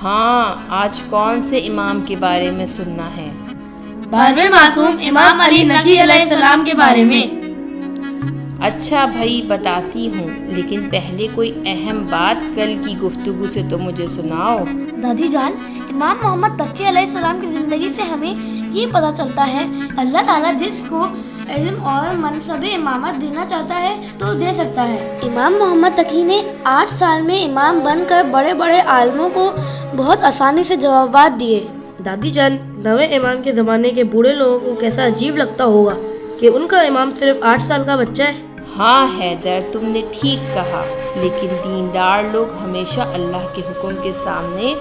ہاں، آج کون سے امام کے بارے میں سننا ہے؟ 12ویں معصوم امام علی نقی علیہ السلام کے بارے میں۔ اچھا بھائی، بتاتی ہوں، لیکن پہلے کوئی اہم بات کل کی گفتگو سے تو مجھے سناؤ۔ دادی جان، امام محمد تقی علیہ السلام کی زندگی سے ہمیں یہ پتہ چلتا ہے اللہ تعالیٰ جس کو علم اور منصب امامت دینا چاہتا ہے تو دے سکتا ہے۔ امام محمد تقی نے 8 سال میں امام بن کر بڑے بڑے عالموں کو بہت آسانی سے جوابات دیے۔ دادی جان، نویں امام کے زمانے کے بوڑھے لوگوں کو کیسا عجیب لگتا ہوگا کہ ان کا امام صرف 8 سال کا بچہ ہے۔ ہاں حیدر، تم نے ٹھیک کہا، لیکن دیندار لوگ ہمیشہ اللہ کے حکم کے سامنے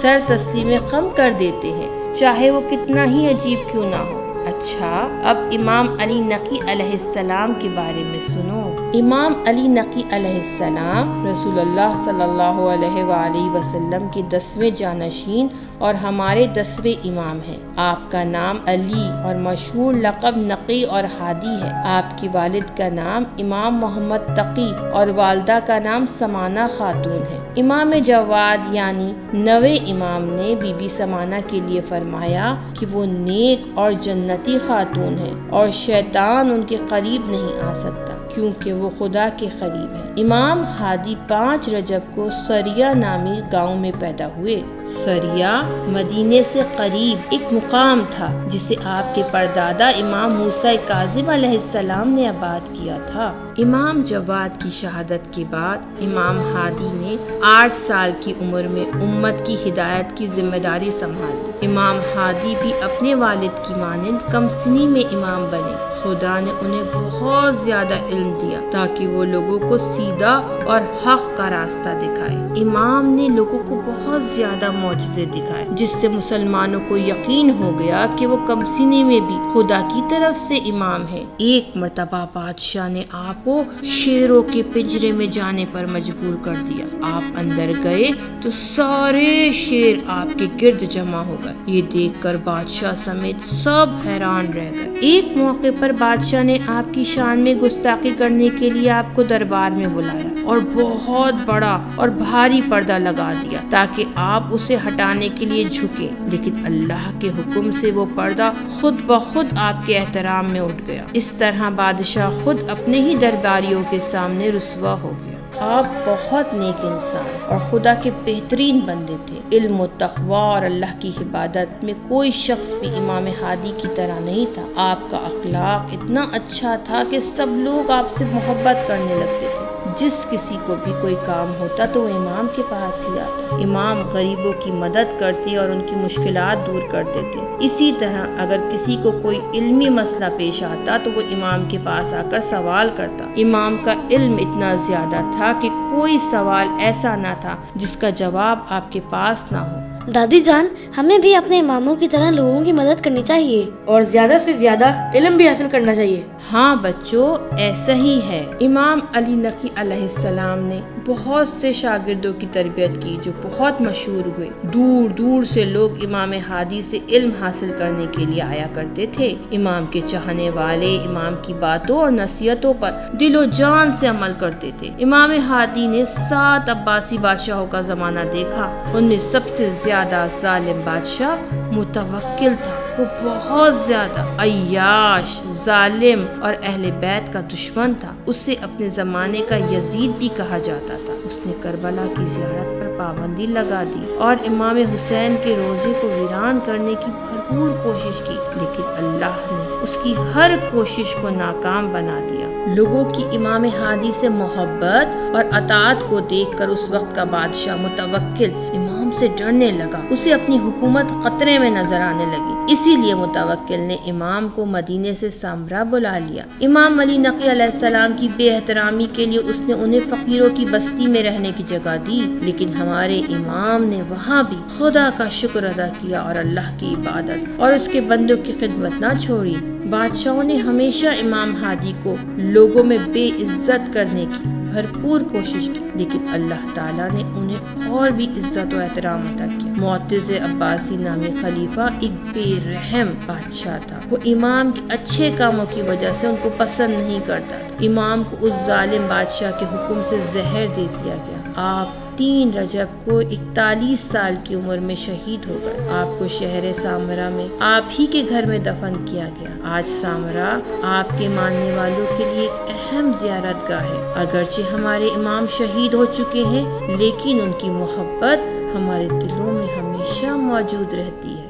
سر تسلیم خم کر دیتے ہیں، چاہے وہ کتنا ہی عجیب کیوں نہ ہو۔ اچھا، اب امام علی نقی علیہ السلام کے بارے میں سنو۔ امام علی نقی علیہ السلام رسول اللہ صلی اللہ علیہ وآلہ وسلم کے 10ویں جانشین اور ہمارے 10ویں امام ہیں۔ آپ کا نام علی اور مشہور لقب نقی اور ہادی ہے۔ آپ کے والد کا نام امام محمد تقی اور والدہ کا نام سمانہ خاتون ہے۔ امام جواد یعنی 9ویں امام نے بی بی سمانہ کے لیے فرمایا کہ وہ نیک اور جنتی خاتون ہے اور شیطان ان کے قریب نہیں آ سکتا کیونکہ وہ خدا کے قریب ہے۔ امام ہادی 5 رجب کو سریہ نامی گاؤں میں پیدا ہوئے۔ سریہ مدینے سے قریب ایک مقام تھا جسے آپ کے پردادا امام موسیٰ کاظم علیہ السلام نے آباد کیا تھا۔ امام جواد کی شہادت کے بعد امام ہادی نے 8 سال کی عمر میں امت کی ہدایت کی ذمہ داری سنبھالی۔ امام ہادی بھی اپنے والد کی مانند کم سنی میں امام بنے۔ خدا نے انہیں بہت زیادہ علم دیا تاکہ وہ لوگوں کو سیدھا اور حق کا راستہ دکھائے۔ امام نے لوگوں کو بہت زیادہ معجزے دکھائے جس سے مسلمانوں کو یقین ہو گیا کہ وہ کم سنی میں بھی خدا کی طرف سے امام ہے۔ ایک مرتبہ بادشاہ نے آپ کو شیروں کے پنجرے میں جانے پر مجبور کر دیا۔ آپ اندر گئے تو سارے شیر آپ کے گرد جمع ہو گئے۔ یہ دیکھ کر بادشاہ سمیت سب حیران رہ گئے۔ ایک موقع پر بادشاہ نے آپ کی شان میں گستاخی کرنے کے لیے آپ کو دربار میں بلایا اور بہت بڑا اور بھاری پردہ لگا دیا تاکہ آپ اسے ہٹانے کے لیے جھکے، لیکن اللہ کے حکم سے وہ پردہ خود بخود آپ کے احترام میں اٹھ گیا۔ اس طرح بادشاہ خود اپنے ہی درباریوں کے سامنے رسوا ہو گیا۔ آپ بہت نیک انسان اور خدا کے بہترین بندے تھے۔ علم و تقوی اور اللہ کی عبادت میں کوئی شخص بھی امام ہادی کی طرح نہیں تھا۔ آپ کا اخلاق اتنا اچھا تھا کہ سب لوگ آپ سے محبت کرنے لگتے تھے۔ جس کسی کو بھی کوئی کام ہوتا تو وہ امام کے پاس ہی آتا۔ امام غریبوں کی مدد کرتے اور ان کی مشکلات دور کر دیتے۔ اسی طرح اگر کسی کو کوئی علمی مسئلہ پیش آتا تو وہ امام کے پاس آ کر سوال کرتا۔ امام کا علم اتنا زیادہ تھا کہ کوئی سوال ایسا نہ تھا جس کا جواب آپ کے پاس نہ ہو۔ دادی جان، ہمیں بھی اپنے اماموں کی طرح لوگوں کی مدد کرنی چاہیے اور زیادہ سے زیادہ علم بھی حاصل کرنا چاہیے۔ ہاں بچوں، ایسا ہی ہے۔ امام علی نقی علیہ السلام نے بہت سے شاگردوں کی تربیت کی جو بہت مشہور ہوئے۔ دور دور سے لوگ امام ہادی سے علم حاصل کرنے کے لیے آیا کرتے تھے۔ امام کے چاہنے والے امام کی باتوں اور نصیحتوں پر دل و جان سے عمل کرتے تھے۔ امام ہادی نے 7 عباسی بادشاہوں کا زمانہ دیکھا۔ ان میں سب سے زیادہ ظالم بادشاہ متوکل تھا۔ وہ بہت زیادہ عیاش، ظالم اور اہل بیت کا دشمن تھا۔ اسے اپنے زمانے کا یزید بھی کہا جاتا تھا۔ اس نے کربلا کی زیارت پر پابندی لگا دی اور امام حسین کے روضے کو ویران کرنے کی بھرپور کوشش کی، لیکن اللہ نے اس کی ہر کوشش کو ناکام بنا دیا۔ لوگوں کی امام ہادی سے محبت اور اطاعت کو دیکھ کر اس وقت کا بادشاہ متوکل امام سے ڈرنے لگا۔ اسے اپنی حکومت خطرے میں نظر آنے لگی۔ اسی لیے متوکل نے امام کو مدینے سے سامرا بلا لیا۔ امام علی نقی علیہ السلام کی بے احترامی کے لیے اس نے انہیں فقیروں کی بستی میں رہنے کی جگہ دی، لیکن ہمارے امام نے وہاں بھی خدا کا شکر ادا کیا اور اللہ کی عبادت اور اس کے بندوں کی خدمت نہ چھوڑی۔ بادشاہوں نے ہمیشہ امام ہادی کو لوگوں میں بے عزت کرنے کی بھرپور کوشش کی، لیکن اللہ تعالیٰ نے انہیں اور بھی عزت و احترام عطا کیا۔ معتز عباسی نامی خلیفہ ایک بے رحم بادشاہ تھا۔ وہ امام کے اچھے کاموں کی وجہ سے ان کو پسند نہیں کرتا تھا۔ امام کو اس ظالم بادشاہ کے حکم سے زہر دے دیا گیا۔ آپ 3 رجب کو 41 سال کی عمر میں شہید ہو گئے۔ آپ کو شہر سامرا میں آپ ہی کے گھر میں دفن کیا گیا۔ آج سامرا آپ کے ماننے والوں کے لیے ایک اہم زیارت گاہ ہے۔ اگرچہ ہمارے امام شہید ہو چکے ہیں، لیکن ان کی محبت ہمارے دلوں میں ہمیشہ موجود رہتی ہے۔